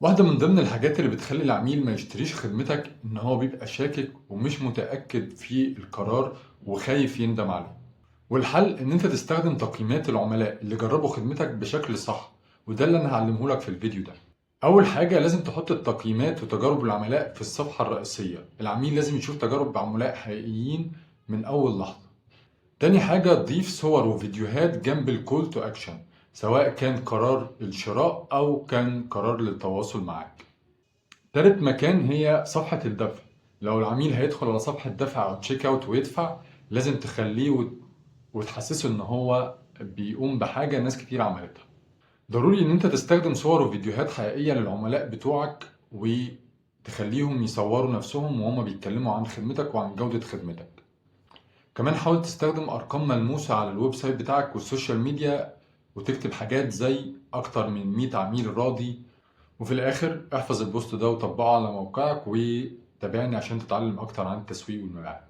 واحدة من ضمن الحاجات اللي بتخلّي العميل ما يشتريش خدمتك، إن هو بيبقى شاكك ومش متأكد في القرار وخايف يندم عليه. والحل إن أنت تستخدم تقييمات العملاء اللي جربوا خدمتك بشكل صح، وده اللي أنا هاعلمه لك في الفيديو ده. أول حاجة لازم تحط التقييمات وتجارب العملاء في الصفحة الرئيسية، العميل لازم يشوف تجارب عملاء حقيقيين من أول لحظة. تاني حاجة تضيف صور وفيديوهات جنب الكول تو أكشن، سواء كان قرار الشراء أو كان قرار للتواصل معاك. تالت مكان هي صفحة الدفع. لو العميل هيدخل على صفحة دفع أو تشيك أوت ويدفع، لازم تخليه وتحسسه إن هو بيقوم بحاجة ناس كتير عملتها. ضروري إن أنت تستخدم صور وفيديوهات حقيقية للعملاء بتوعك، وتخليهم يصوروا نفسهم وهم بيتكلموا عن خدمتك وعن جودة خدمتك. كمان حاول تستخدم أرقام ملموسة على الويب سايت بتاعك والسوشيال ميديا، وتكتب حاجات زي أكتر من 100 عميل راضي. وفي الآخر احفظ البوست ده وطبقه على موقعك، وتابعني عشان تتعلم أكتر عن التسويق والمبيعات.